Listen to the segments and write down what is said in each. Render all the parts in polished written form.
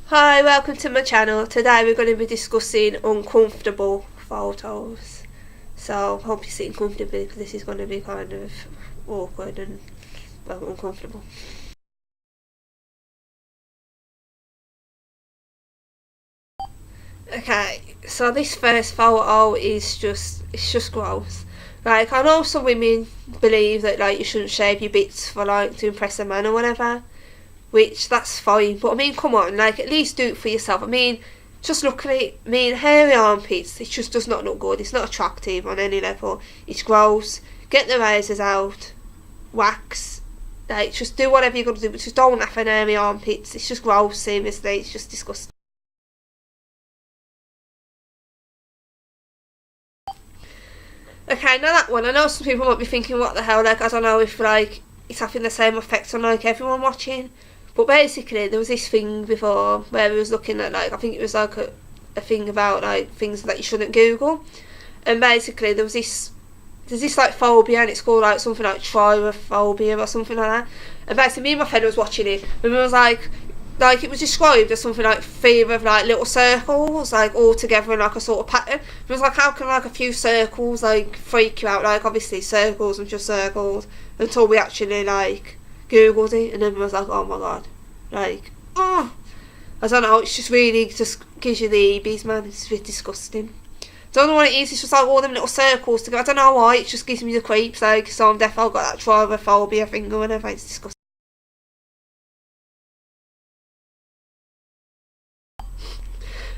Hi, welcome to my channel. Today we're going to be discussing uncomfortable photos. So hope you're sitting comfortably because this is going to be kind of awkward and uncomfortable. Okay, so this first photo is just gross. Like, I know some women believe that like you shouldn't shave your bits for like to impress a man or whatever, which that's fine, but I mean, come on, like, at least do it for yourself. I mean, just look at it. I mean, hairy armpits, it just does not look good. It's not attractive on any level. It's gross. Get the razors out, wax, like, just do whatever you're going to do, but just don't have an hairy armpits. It's just gross, seriously. It's just disgusting. Okay, now that one, I know some people might be thinking, what the hell, like, I don't know if, like, it's having the same effect on, like, everyone watching. But basically, there was this thing before where we was looking at, like, I think it was like a thing about like things that you shouldn't Google, and basically there's this like phobia, and it's called like something like trypophobia or something like that. And basically, me and my friend was watching it, and we was like it was described as something like fear of like little circles, like all together in like a sort of pattern. It was like, how can like a few circles like freak you out? Like, obviously circles are just circles, until we actually like Googled it, and then we was like, oh my god, like, oh, I don't know, it's just really just gives you the eebies, man. It's really disgusting. Don't know what it is. It's just like all them little circles together. I don't know why. It just gives me the creeps. Like, so I'm definitely got that trypophobia thing or whatever. It's disgusting.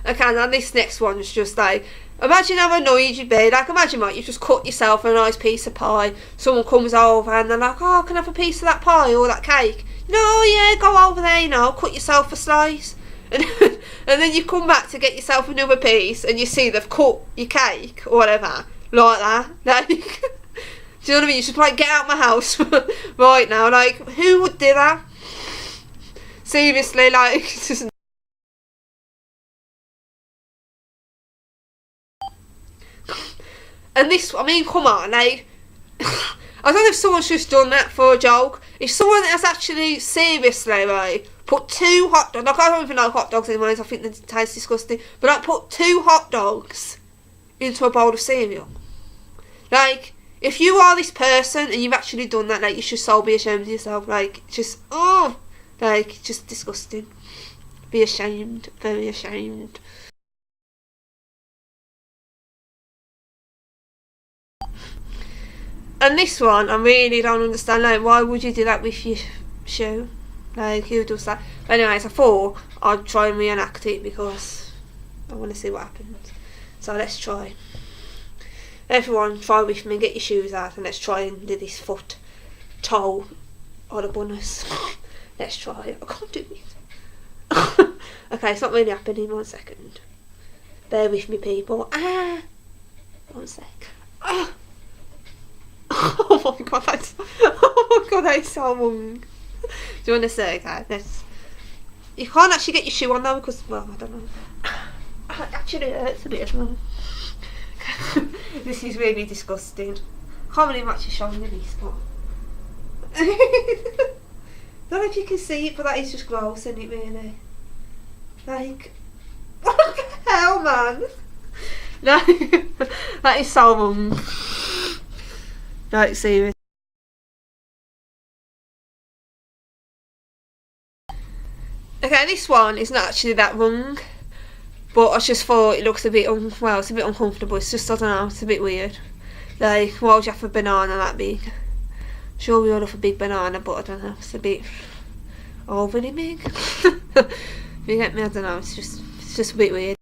Okay, now this next one's just like, imagine how annoyed you'd be. Like, imagine, like, you just cut yourself a nice piece of pie. Someone comes over and they're like, oh, can I have a piece of that pie or that cake? No, yeah, go over there, you know, cut yourself a slice. And, and then you come back to get yourself another piece and you see they've cut your cake or whatever, like that. Like, do you know what I mean? You should, like, get out of my house right now. Like, who would do that? Seriously, like, just... And this, I mean, come on, like, I don't know if someone's just done that for a joke. If someone has actually seriously, like, put two hot dogs, like, I don't even like hot dogs anymore, I think they taste disgusting, but like, put two hot dogs into a bowl of cereal. Like, if you are this person and you've actually done that, like, you should so be ashamed of yourself. Like, just, oh, like, just disgusting. Be ashamed, very ashamed. And this one, I really don't understand, like, why would you do that with your shoe? Like, who does that? But anyways, I thought I'd try and reenact it because I want to see what happens. So let's try. Everyone, try with me, get your shoes out, and let's try and do this foot, toe, or the bonus. Let's try it. I can't do it. Okay, it's not really happening. 1 second. Bear with me, people. Ah! 1 sec. Ah! Oh my god, that is so wrong. Do you want to say, okay, let's... You can't actually get your shoe on though because, well, I don't know. It actually hurts a bit as well. This is really disgusting. I can't believe I'm actually showing you this, but... I don't know if you can see it, but that is just gross, isn't it, really? Like... What the hell, man? No, that is so wrong. Like, serious. Okay, this one is not actually that wrong, but I just thought it looks a bit it's a bit uncomfortable. It's just, I don't know, it's a bit weird. Like, why would you have a banana that big? Sure, we all love a big banana, but I don't know, it's a bit overly big. If you get me, I don't know, it's just a bit weird.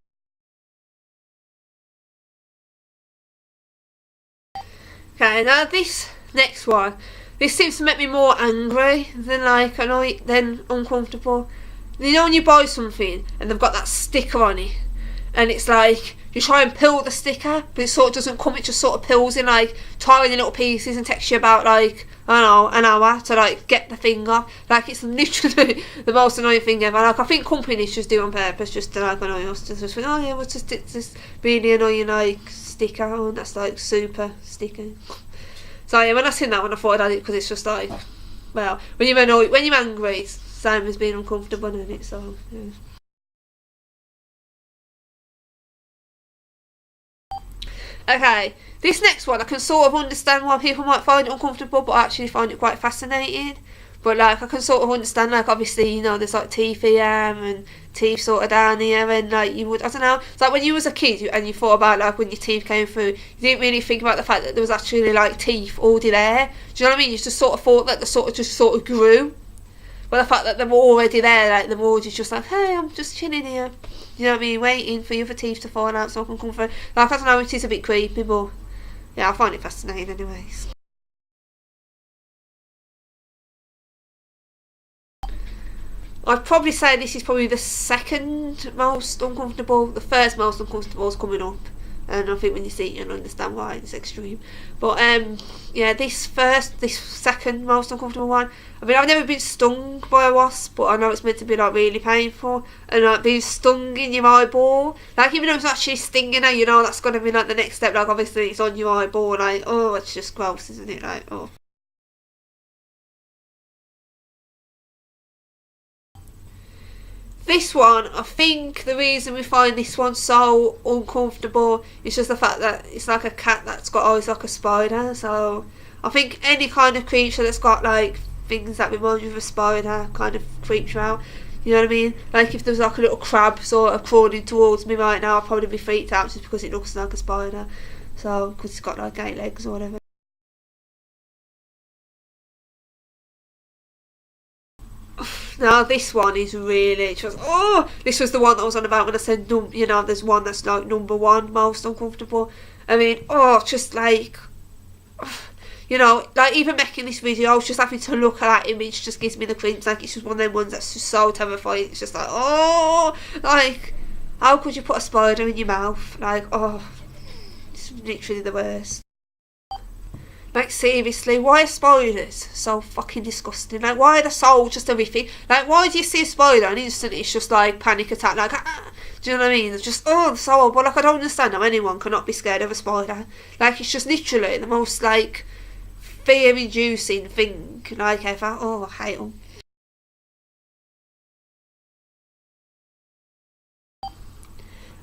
Okay, now this next one, this seems to make me more angry than like annoyed, than uncomfortable. You know when you buy something and they've got that sticker on it, and it's like you try and peel the sticker, but it sort of doesn't come. It just sort of peels in like tiny little pieces and takes you about like, I don't know, an hour to like get the thing off. Like, it's literally the most annoying thing ever. Like, I think companies just do it on purpose just to like annoy us. Just think, oh yeah, we'll just stick this really annoying like sticker on that's like super sticky. So yeah, when I seen that one, I thought I'd add it because it's just like, well, when you're annoyed, when you're angry, it's the same as being uncomfortable, isn't it? So yeah. Okay, this next one I can sort of understand why people might find it uncomfortable, but I actually find it quite fascinating. But like I can sort of understand, like obviously, you know, there's like teeth here and teeth sort of down here, and like you would, I don't know, it's like when you was a kid and you thought about like when your teeth came through, you didn't really think about the fact that there was actually like teeth already there. Do you know what I mean? You just sort of thought that they sort of grew. But the fact that they're already there, like they're already just like, hey, I'm just chilling here. You know what I mean? Waiting for your other teeth to fall out so I can come through. Like, I don't know, it is a bit creepy, but yeah, I find it fascinating anyways. I'd probably say this is probably the second most uncomfortable. The first most uncomfortable is coming up. And I think when you see it, you'll understand why it's extreme. But yeah, this second most uncomfortable one. I mean, I've never been stung by a wasp, but I know it's meant to be like really painful. And like being stung in your eyeball, like even though it's actually stinging now, you know that's gonna be like the next step. Like obviously it's on your eyeball. Like, oh, it's just gross, isn't it? Like, oh. This one, I think the reason we find this one so uncomfortable is just the fact that it's like a cat that's got eyes like a spider. So I think any kind of creature that's got like things that remind you of a spider kind of creeps you out. You know what I mean? Like if there's like a little crab sort of crawling towards me right now, I'll probably be freaked out just because it looks like a spider. So because it's got like 8 legs or whatever. Now this one is really just, oh, this was the one that I was on about when I said you know, there's one that's like number one most uncomfortable. I mean, oh, just like, you know, like even making this video, just having to look at that image just gives me the creeps. Like it's just one of them ones that's just so terrifying. It's just like, oh, like how could you put a spider in your mouth? Like, oh, it's literally the worst. Like seriously, why are spiders so fucking disgusting? Like why are they so just horrific? Like why do you see a spider and instantly it's just like panic attack? Like do you know what I mean? It's just, oh, they're so horrible. Like I don't understand how anyone cannot be scared of a spider. Like it's just literally the most like fear-inducing thing like ever. Oh, I hate them.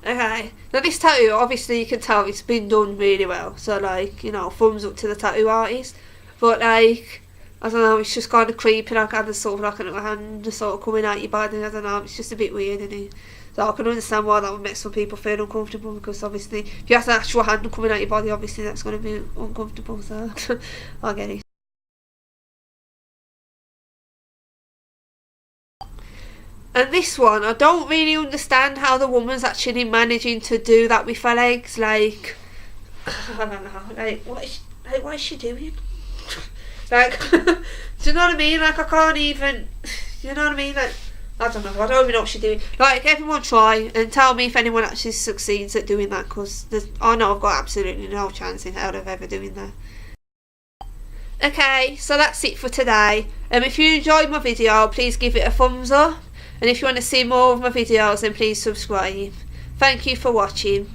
Okay, now this tattoo, obviously you can tell it's been done really well, so like, you know, thumbs up to the tattoo artist, but like, I don't know, it's just kind of creepy, like there's sort of like a little hand just sort of coming out your body, I don't know, it's just a bit weird, isn't it? So I can understand why that would make some people feel uncomfortable, because obviously, if you have an actual hand coming out your body, obviously that's going to be uncomfortable, so I get it. And this one, I don't really understand how the woman's actually managing to do that with her legs. Like, I don't know. Like, what is she doing? Like, do you know what I mean? Like, I can't even. You know what I mean? Like, I don't know. I don't even know what she's doing. Like, everyone try and tell me if anyone actually succeeds at doing that, because I know I've got absolutely no chance in hell of ever doing that. Okay, so that's it for today. If you enjoyed my video, please give it a thumbs up. And if you want to see more of my videos, then please subscribe. Thank you for watching.